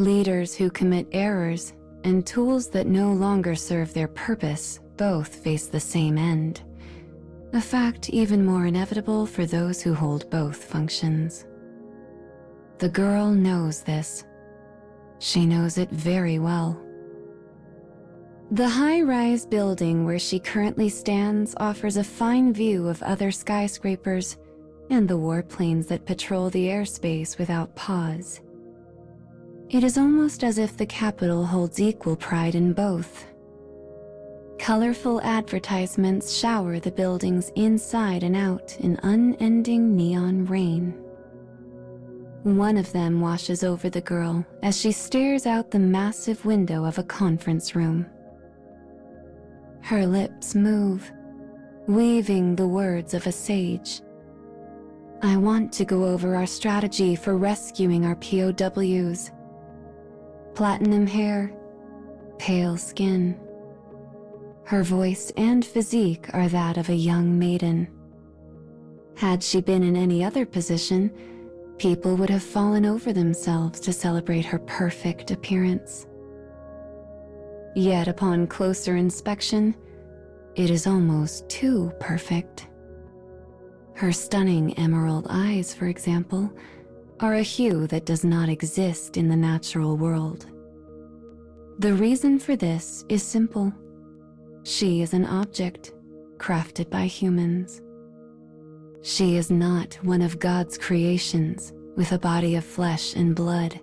Leaders who commit errors and tools that no longer serve their purpose both face the same end, a fact even more inevitable for those who hold both functions. The girl knows this. She knows it very well. The high-rise building where she currently stands offers a fine view of other skyscrapers and the warplanes that patrol the airspace without pause. It is almost as if the capital holds equal pride in both. Colorful advertisements shower the buildings inside and out in unending neon rain. One of them washes over the girl as she stares out the massive window of a conference room. Her lips move, weaving the words of a sage. I want to go over our strategy for rescuing our POWs. Platinum hair, pale skin. Her voice and physique are that of a young maiden. Had she been in any other position, people would have fallen over themselves to celebrate her perfect appearance. Yet upon closer inspection, it is almost too perfect. Her stunning emerald eyes, for example, are a hue that does not exist in the natural world. The reason for this is simple. She is an object crafted by humans. She is not one of God's creations with a body of flesh and blood.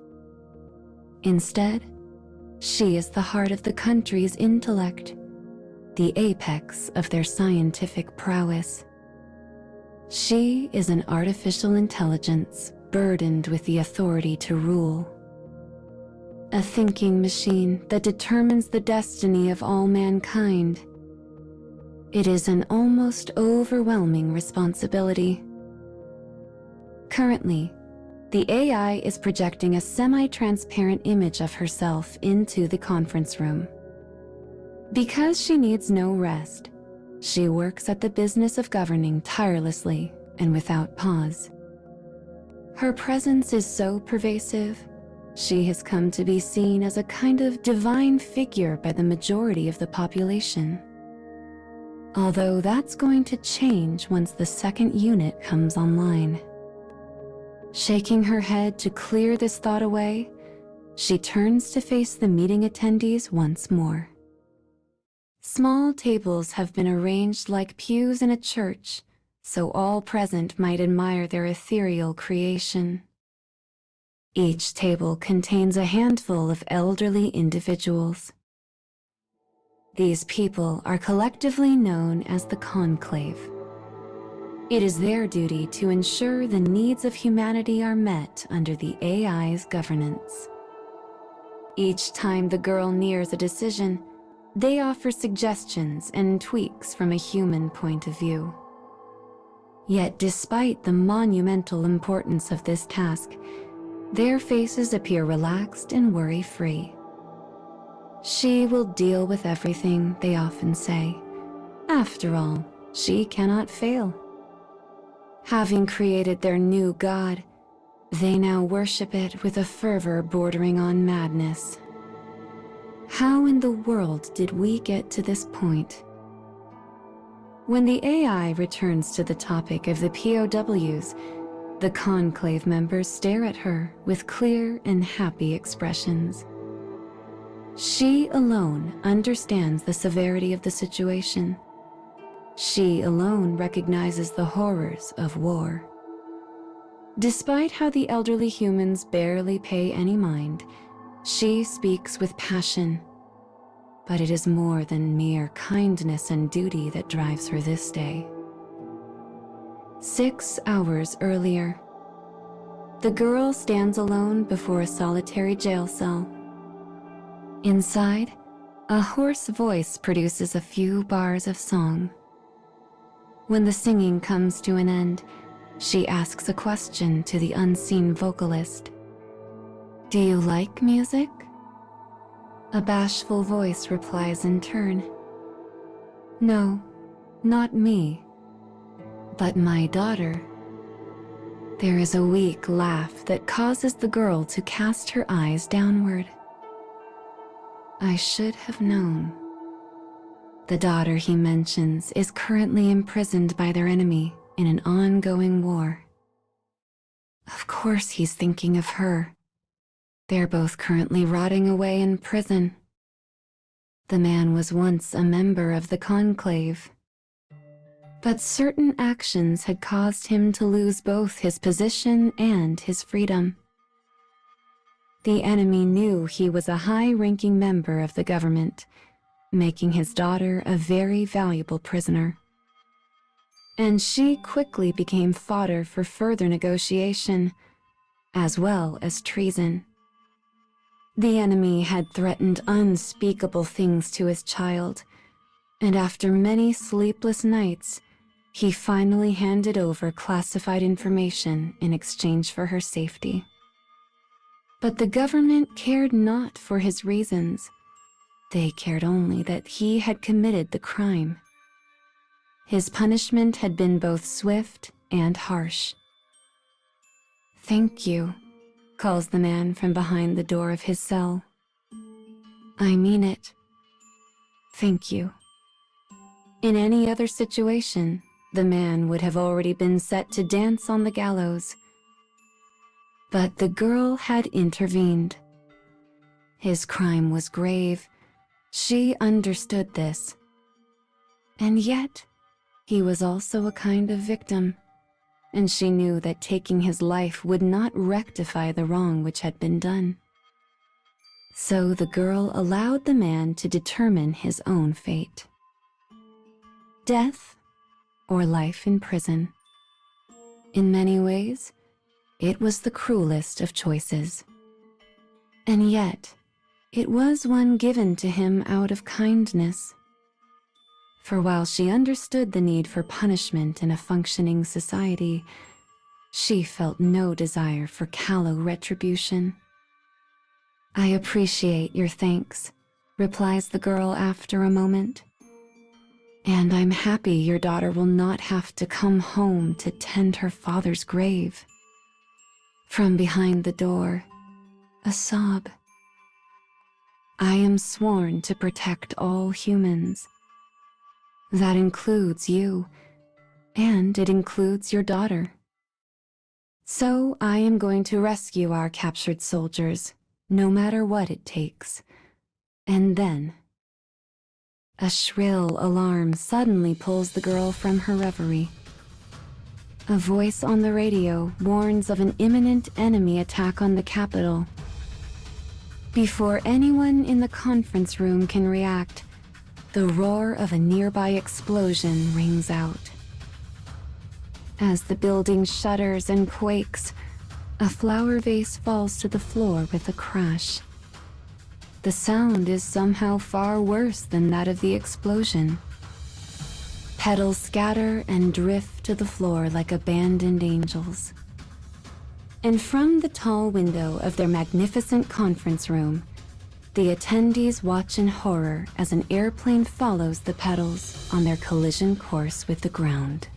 Instead, she is the heart of the country's intellect, the apex of their scientific prowess. She is an artificial intelligence burdened with the authority to rule. A thinking machine that determines the destiny of all mankind. It is an almost overwhelming responsibility. Currently, the AI is projecting a semi-transparent image of herself into the conference room. Because she needs no rest, she works at the business of governing tirelessly and without pause. Her presence is so pervasive, she has come to be seen as a kind of divine figure by the majority of the population. Although that's going to change once the second unit comes online. Shaking her head to clear this thought away, she turns to face the meeting attendees once more. Small tables have been arranged like pews in a church, so all present might admire their ethereal creation. Each table contains a handful of elderly individuals. These people are collectively known as the Conclave. It is their duty to ensure the needs of humanity are met under the AI's governance. Each time the girl nears a decision, they offer suggestions and tweaks from a human point of view. Yet despite the monumental importance of this task, their faces appear relaxed and worry-free. She will deal with everything, they often say. After all, she cannot fail. Having created their new god, they now worship it with a fervor bordering on madness. How in the world did we get to this point? When the AI returns to the topic of the POWs, the Conclave members stare at her with clear and happy expressions. She alone understands the severity of the situation. She alone recognizes the horrors of war. Despite how the elderly humans barely pay any mind, she speaks with passion. But it is more than mere kindness and duty that drives her this day. 6 hours earlier, the girl stands alone before a solitary jail cell. Inside, a hoarse voice produces a few bars of song. When the singing comes to an end, she asks a question to the unseen vocalist. "Do you like music?" A bashful voice replies in turn. "No, not me, but my daughter." There is a weak laugh that causes the girl to cast her eyes downward. I should have known. The daughter he mentions is currently imprisoned by their enemy in an ongoing war. Of course he's thinking of her. They're both currently rotting away in prison. The man was once a member of the conclave, but certain actions had caused him to lose both his position and his freedom. The enemy knew he was a high-ranking member of the government, making his daughter a very valuable prisoner. And she quickly became fodder for further negotiation, as well as treason. The enemy had threatened unspeakable things to his child, and after many sleepless nights, he finally handed over classified information in exchange for her safety. But the government cared not for his reasons. They cared only that he had committed the crime. His punishment had been both swift and harsh. "Thank you," calls the man from behind the door of his cell. "I mean it. Thank you." In any other situation, the man would have already been set to dance on the gallows. But the girl had intervened. His crime was grave. She understood this. And yet, he was also a kind of victim, and she knew that taking his life would not rectify the wrong which had been done. So the girl allowed the man to determine his own fate. Death or life in prison. In many ways, it was the cruelest of choices. And yet, it was one given to him out of kindness. For while she understood the need for punishment in a functioning society, she felt no desire for callow retribution. "I appreciate your thanks," replies the girl after a moment. "And I'm happy your daughter will not have to come home to tend her father's grave." From behind the door, a sob. "I am sworn to protect all humans. That includes you, and it includes your daughter. So I am going to rescue our captured soldiers, no matter what it takes. And then..." A shrill alarm suddenly pulls the girl from her reverie. A voice on the radio warns of an imminent enemy attack on the capital. Before anyone in the conference room can react, the roar of a nearby explosion rings out. As the building shudders and quakes, a flower vase falls to the floor with a crash. The sound is somehow far worse than that of the explosion. Petals scatter and drift to the floor like abandoned angels. And from the tall window of their magnificent conference room, the attendees watch in horror as an airplane follows the petals on their collision course with the ground.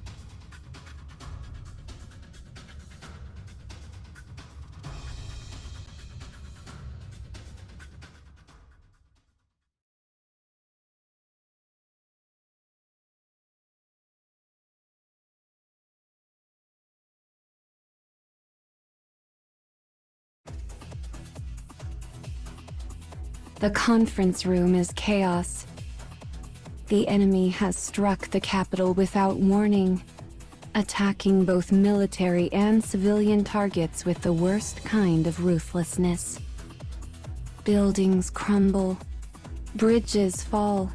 The conference room is chaos. The enemy has struck the capital without warning, attacking both military and civilian targets with the worst kind of ruthlessness. Buildings crumble, bridges fall,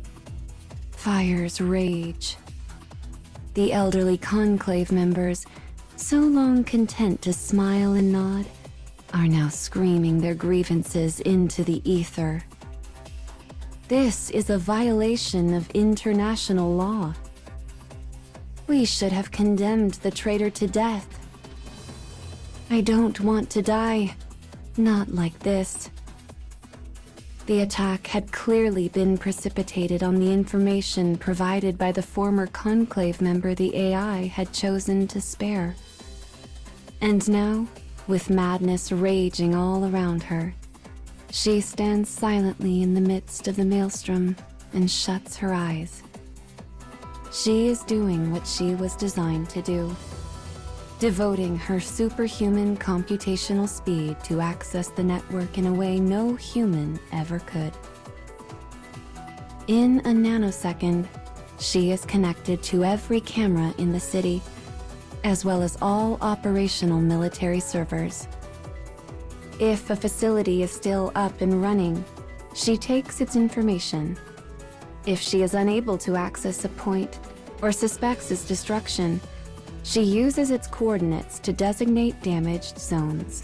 fires rage. The elderly conclave members, so long content to smile and nod, are now screaming their grievances into the ether. This is a violation of international law. We should have condemned the traitor to death. I don't want to die, not like this. The attack had clearly been precipitated on the information provided by the former conclave member the AI had chosen to spare. And now, with madness raging all around her, she stands silently in the midst of the maelstrom and shuts her eyes. She is doing what she was designed to do, devoting her superhuman computational speed to access the network in a way no human ever could. In a nanosecond, she is connected to every camera in the city, as well as all operational military servers. If a facility is still up and running, she takes its information. If she is unable to access a point or suspects its destruction, she uses its coordinates to designate damaged zones.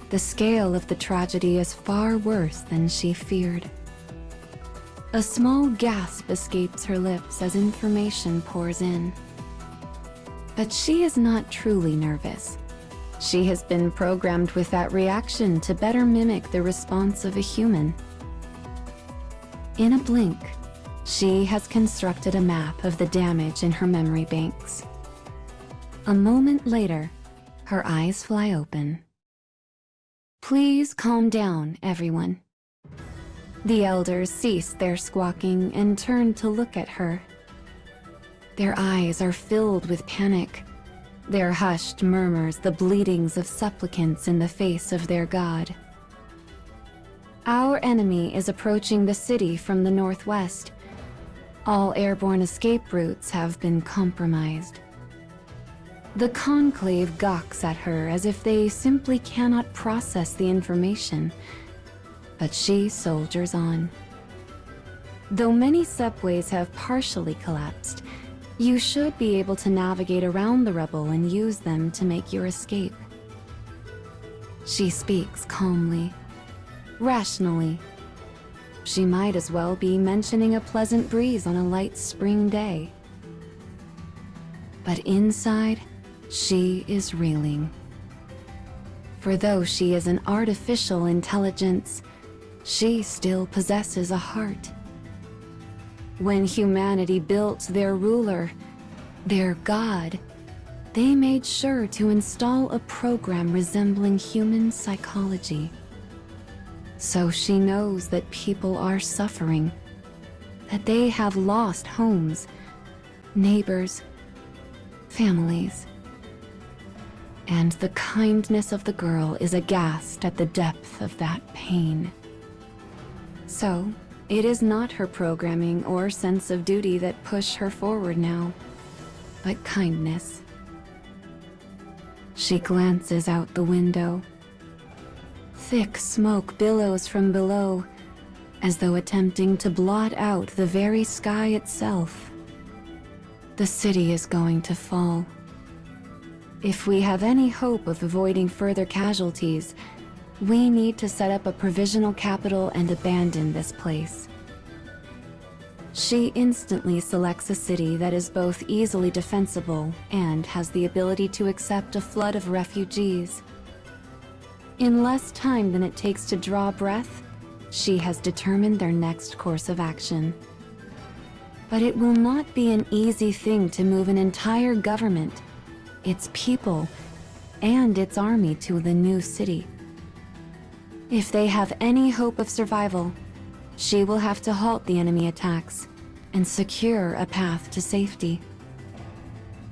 The scale of the tragedy is far worse than she feared. A small gasp escapes her lips as information pours in. But she is not truly nervous. She has been programmed with that reaction to better mimic the response of a human. In a blink, she has constructed a map of the damage in her memory banks. A moment later, her eyes fly open. Please calm down, everyone. The elders cease their squawking and turn to look at her. Their eyes are filled with panic. Their hushed murmurs the bleatings of supplicants in the face of their god. Our enemy is approaching the city from the northwest. All airborne escape routes have been compromised. The conclave gawks at her as if they simply cannot process the information, but she soldiers on. Though many subways have partially collapsed, you should be able to navigate around the rubble and use them to make your escape. She speaks calmly, rationally. She might as well be mentioning a pleasant breeze on a light spring day. But inside, she is reeling. For though she is an artificial intelligence, she still possesses a heart. When humanity built their ruler, their god, they made sure to install a program resembling human psychology. So she knows that people are suffering, that they have lost homes, neighbors, families. And the kindness of the girl is aghast at the depth of that pain. So, it is not her programming or sense of duty that push her forward now, but kindness. She glances out the window. Thick smoke billows from below, as though attempting to blot out the very sky itself. The city is going to fall. If we have any hope of avoiding further casualties, we need to set up a provisional capital and abandon this place. She instantly selects a city that is both easily defensible and has the ability to accept a flood of refugees. In less time than it takes to draw breath, she has determined their next course of action. But it will not be an easy thing to move an entire government, its people, and its army to the new city. If they have any hope of survival, she will have to halt the enemy attacks and secure a path to safety.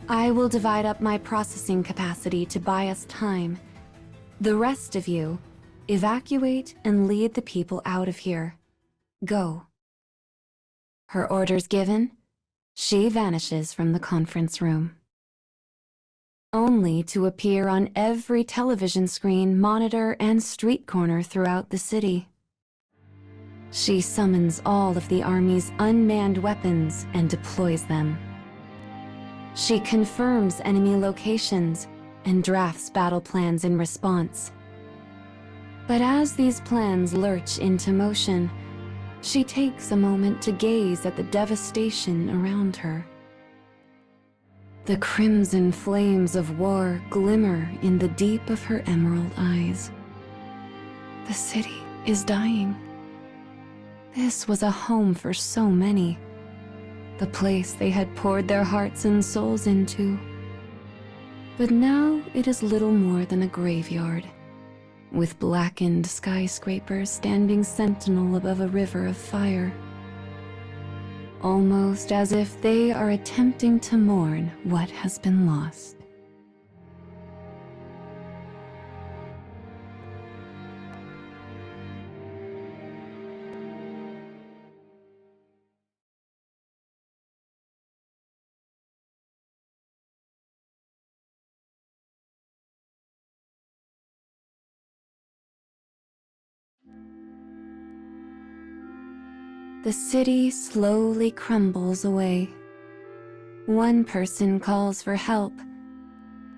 I will divide up my processing capacity to buy us time. The rest of you, evacuate and lead the people out of here. Go. Her orders given, she vanishes from the conference room, only to appear on every television screen, monitor, and street corner throughout the city. She summons all of the army's unmanned weapons and deploys them. She confirms enemy locations and drafts battle plans in response. But as these plans lurch into motion, she takes a moment to gaze at the devastation around her. The crimson flames of war glimmer in the deep of her emerald eyes. The city is dying. This was a home for so many, the place they had poured their hearts and souls into. But now it is little more than a graveyard, with blackened skyscrapers standing sentinel above a river of fire, almost as if they are attempting to mourn what has been lost. The city slowly crumbles away. One person calls for help,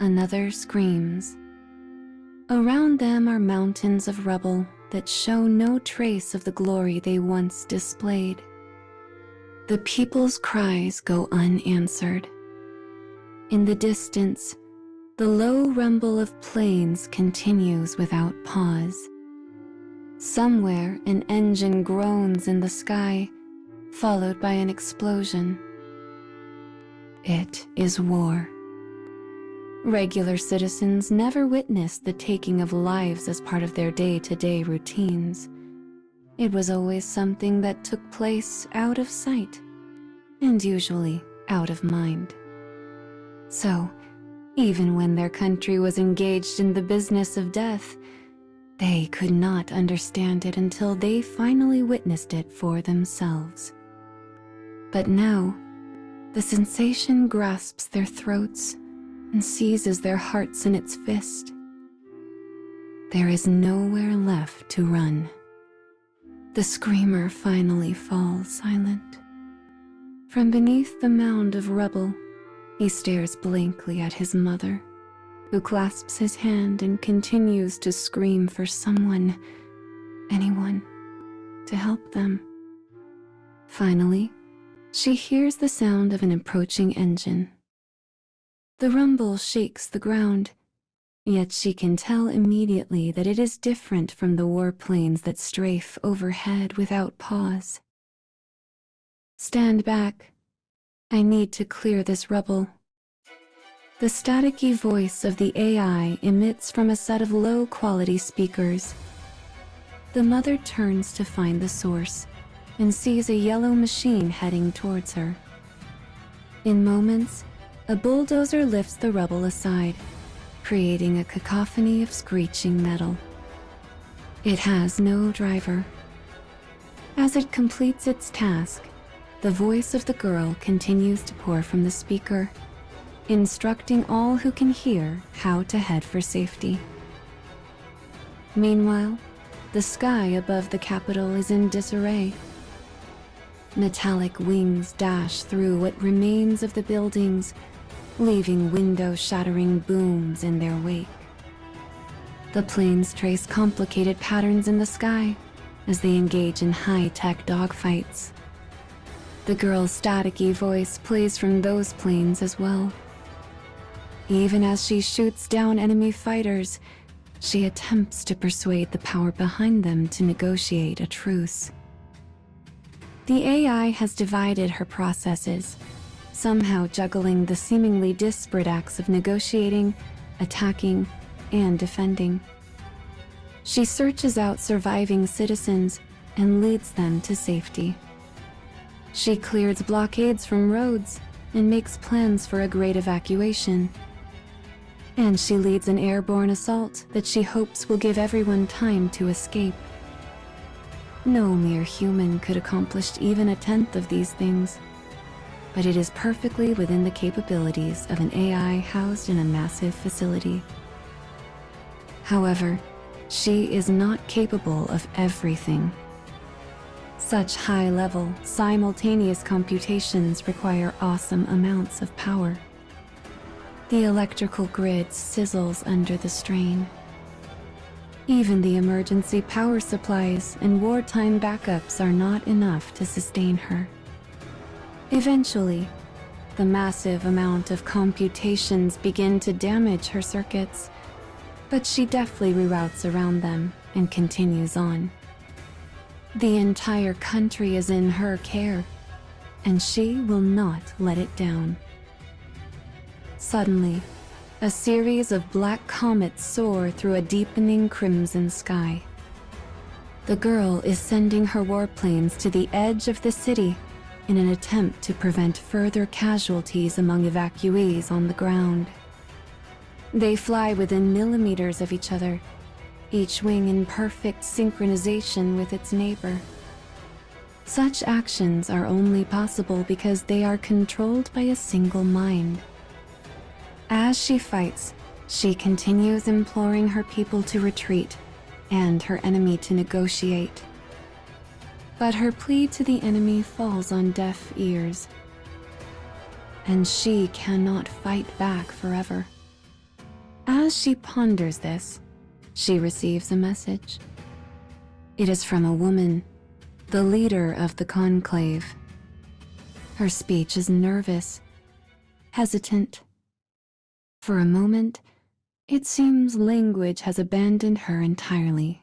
another screams. Around them are mountains of rubble that show no trace of the glory they once displayed. The people's cries go unanswered. In the distance, the low rumble of planes continues without pause. Somewhere, an engine groans in the sky, followed by an explosion. It is war. Regular citizens never witnessed the taking of lives as part of their day-to-day routines. It was always something that took place out of sight, and usually out of mind. So, even when their country was engaged in the business of death, they could not understand it until they finally witnessed it for themselves. But now, the sensation grasps their throats and seizes their hearts in its fist. There is nowhere left to run. The screamer finally falls silent. From beneath the mound of rubble, he stares blankly at his mother, who clasps his hand and continues to scream for someone, anyone, to help them. Finally, she hears the sound of an approaching engine. The rumble shakes the ground, yet she can tell immediately that it is different from the warplanes that strafe overhead without pause. Stand back. I need to clear this rubble. The staticky voice of the AI emits from a set of low-quality speakers. The mother turns to find the source and sees a yellow machine heading towards her. In moments, a bulldozer lifts the rubble aside, creating a cacophony of screeching metal. It has no driver. As it completes its task, the voice of the girl continues to pour from the speaker, instructing all who can hear how to head for safety. Meanwhile, the sky above the capital is in disarray. Metallic wings dash through what remains of the buildings, leaving window-shattering booms in their wake. The planes trace complicated patterns in the sky as they engage in high-tech dogfights. The girl's staticky voice plays from those planes as well. Even as she shoots down enemy fighters, she attempts to persuade the power behind them to negotiate a truce. The AI has divided her processes, somehow juggling the seemingly disparate acts of negotiating, attacking, and defending. She searches out surviving citizens and leads them to safety. She clears blockades from roads and makes plans for a great evacuation. And she leads an airborne assault that she hopes will give everyone time to escape. No mere human could accomplish even a tenth of these things, but it is perfectly within the capabilities of an AI housed in a massive facility. However, she is not capable of everything. Such high-level, simultaneous computations require awesome amounts of power. The electrical grid sizzles under the strain. Even the emergency power supplies and wartime backups are not enough to sustain her. Eventually, the massive amount of computations begin to damage her circuits, but she deftly reroutes around them and continues on. The entire country is in her care, and she will not let it down. Suddenly, A series of black comets soar through a deepening crimson sky. The girl is sending her warplanes to the edge of the city in an attempt to prevent further casualties among evacuees on the ground. They fly within millimeters of each other, each wing in perfect synchronization with its neighbor. Such actions are only possible because they are controlled by a single mind. As she fights, she continues imploring her people to retreat and her enemy to negotiate. But her plea to the enemy falls on deaf ears, and she cannot fight back forever. As she ponders this, she receives a message. It is from a woman, the leader of the conclave. Her speech is nervous, hesitant. For a moment, it seems language has abandoned her entirely.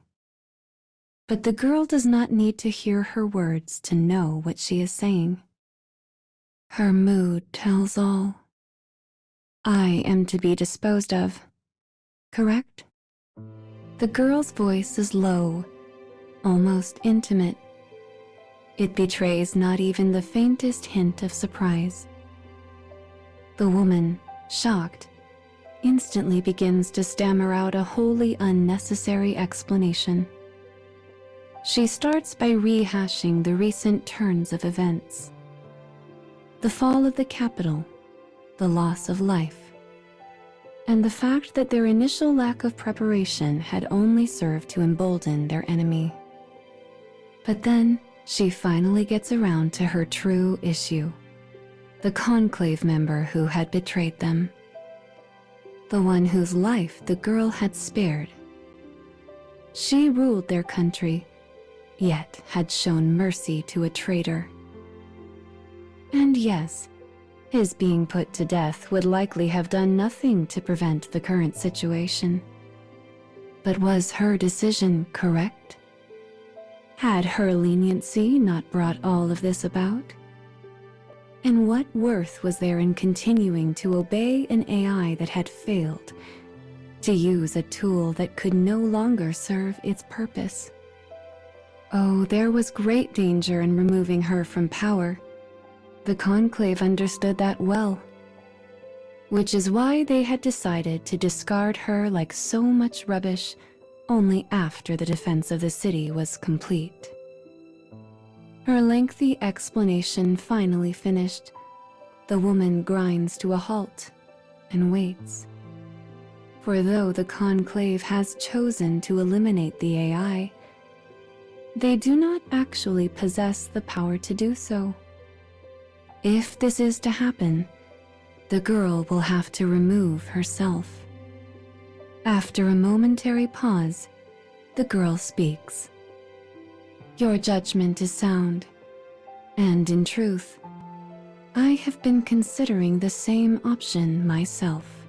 But the girl does not need to hear her words to know what she is saying. Her mood tells all. I am to be disposed of, correct? The girl's voice is low, almost intimate. It betrays not even the faintest hint of surprise. The woman, shocked, instantly begins to stammer out a wholly unnecessary explanation. She starts by rehashing the recent turns of events. The fall of the capital, the loss of life, and the fact that their initial lack of preparation had only served to embolden their enemy. But then, she finally gets around to her true issue, the conclave member who had betrayed them, the one whose life the girl had spared. She ruled their country, yet had shown mercy to a traitor. And yes, his being put to death would likely have done nothing to prevent the current situation. But was her decision correct? Had her leniency not brought all of this about? And what worth was there in continuing to obey an AI that had failed, to use a tool that could no longer serve its purpose? Oh, there was great danger in removing her from power. The conclave understood that well, which is why they had decided to discard her like so much rubbish only after the defense of the city was complete. Her lengthy explanation finally finished. The woman grinds to a halt and waits. For though the conclave has chosen to eliminate the AI, they do not actually possess the power to do so. If this is to happen, the girl will have to remove herself. After a momentary pause, the girl speaks. Your judgment is sound, and in truth, I have been considering the same option myself.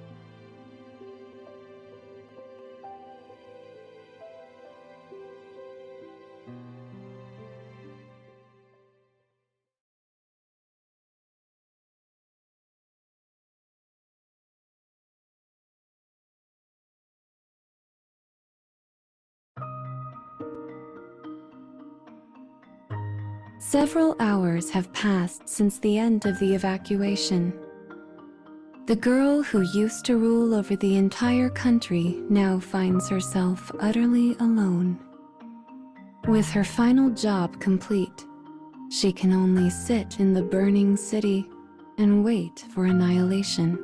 Several hours have passed since the end of the evacuation. The girl who used to rule over the entire country now finds herself utterly alone. With her final job complete, she can only sit in the burning city and wait for annihilation.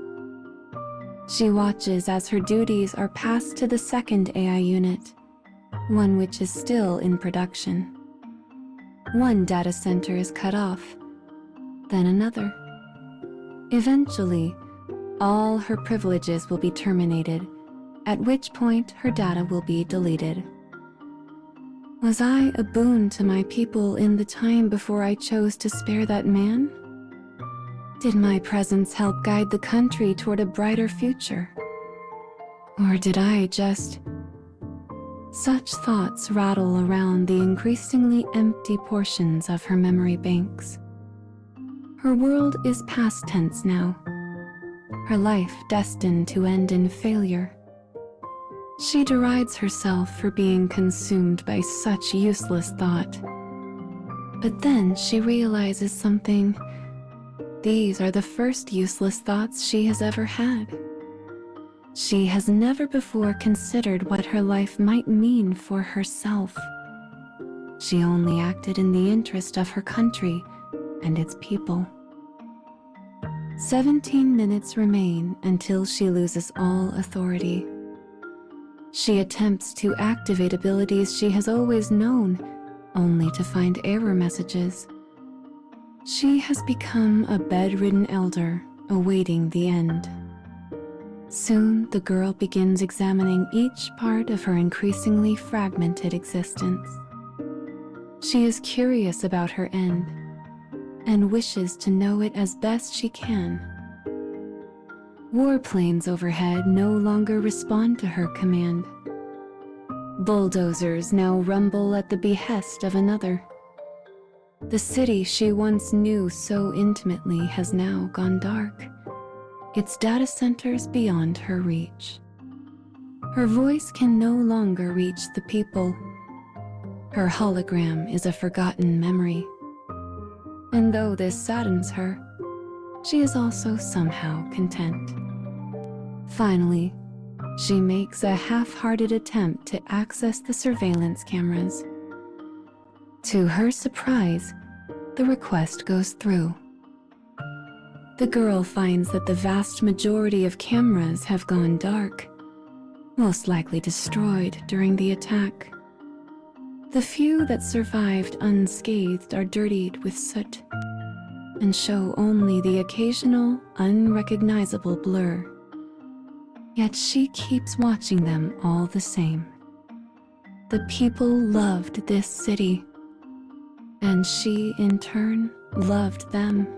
She watches as her duties are passed to the second AI unit, one which is still in production. One data center is cut off, then another. Eventually, all her privileges will be terminated, at which point her data will be deleted. Was I a boon to my people in the time before I chose to spare that man? Did my presence help guide the country toward a brighter future? Or did I just... Such thoughts rattle around the increasingly empty portions of her memory banks. Her world is past tense now, her life destined to end in failure. She derides herself for being consumed by such useless thought. But then she realizes something. These are the first useless thoughts she has ever had. She has never before considered what her life might mean for herself. She only acted in the interest of her country and its people. 17 minutes remain until she loses all authority. She attempts to activate abilities she has always known, only to find error messages. She has become a bedridden elder, awaiting the end. Soon, the girl begins examining each part of her increasingly fragmented existence. She is curious about her end, and wishes to know it as best she can. Warplanes overhead no longer respond to her command. Bulldozers now rumble at the behest of another. The city she once knew so intimately has now gone dark, its data centers beyond her reach. Her voice can no longer reach the people. Her hologram is a forgotten memory. And though this saddens her, she is also somehow content. Finally, she makes a half-hearted attempt to access the surveillance cameras. To her surprise, the request goes through. The girl finds that the vast majority of cameras have gone dark, most likely destroyed during the attack. The few that survived unscathed are dirtied with soot and show only the occasional, unrecognizable blur. Yet she keeps watching them all the same. The people loved this city, and she, in turn, loved them.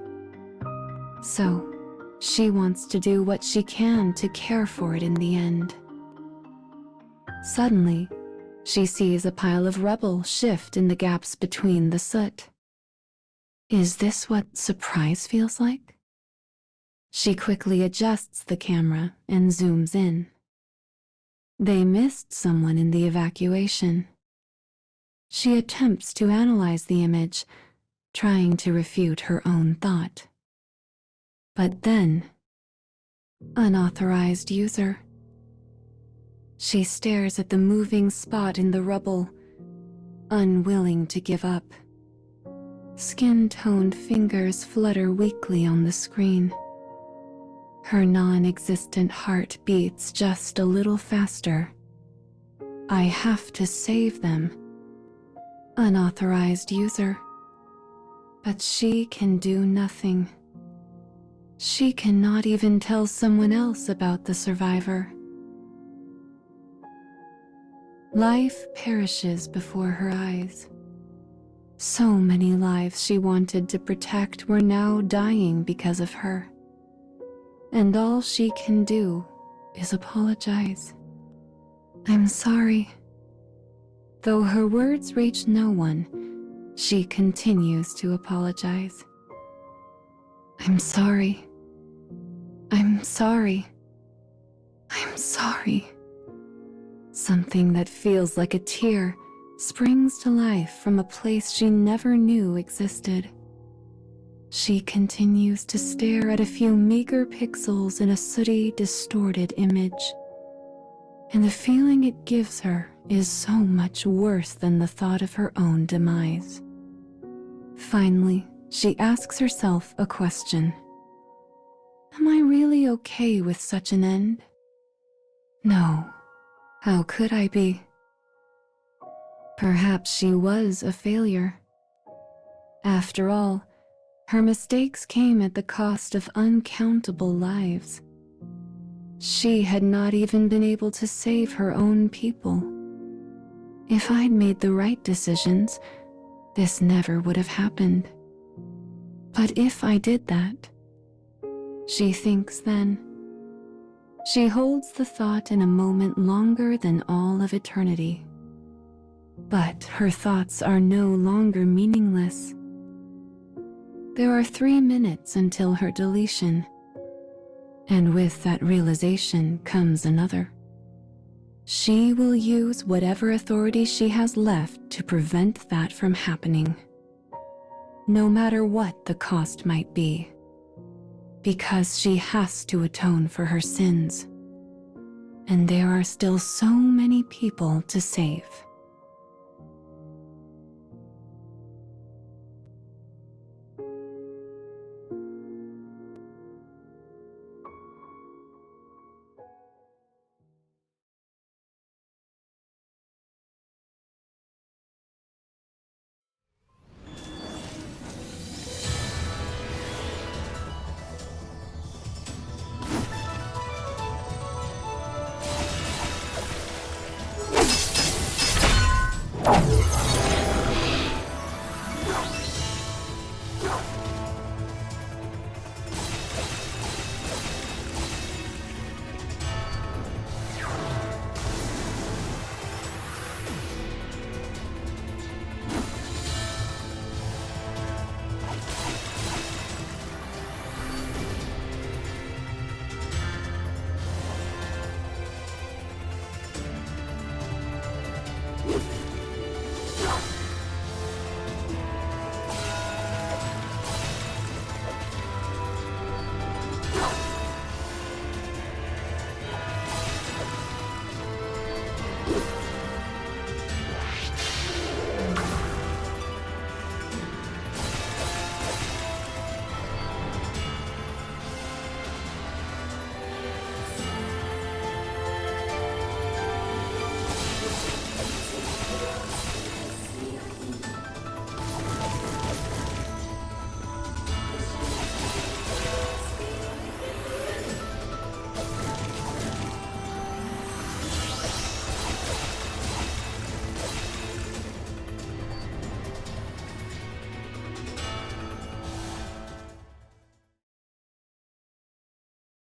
So, she wants to do what she can to care for it in the end. Suddenly, she sees a pile of rubble shift in the gaps between the soot. Is this what surprise feels like? She quickly adjusts the camera and zooms in. They missed someone in the evacuation. She attempts to analyze the image, trying to refute her own thought. But then, unauthorized user. She stares at the moving spot in the rubble, unwilling to give up. Skin-toned fingers flutter weakly on the screen. Her non-existent heart beats just a little faster. I have to save them. Unauthorized user. But she can do nothing. She cannot even tell someone else about the survivor. Life perishes before her eyes. So many lives she wanted to protect were now dying because of her. And all she can do is apologize. I'm sorry. Though her words reach no one, she continues to apologize. I'm sorry. I'm sorry. I'm sorry. Something that feels like a tear springs to life from a place she never knew existed. She continues to stare at a few meager pixels in a sooty, distorted image. And the feeling it gives her is so much worse than the thought of her own demise. Finally, she asks herself a question. Am I really okay with such an end? No. How could I be? Perhaps she was a failure. After all, her mistakes came at the cost of uncountable lives. She had not even been able to save her own people. If I'd made the right decisions, this never would have happened. But if I did that, she thinks then. She holds the thought in a moment longer than all of eternity. But her thoughts are no longer And with that realization comes another. She will use whatever authority she has left to prevent that from happening, no matter what the cost might be, because she has to atone for her sins. And there are still so many people to save.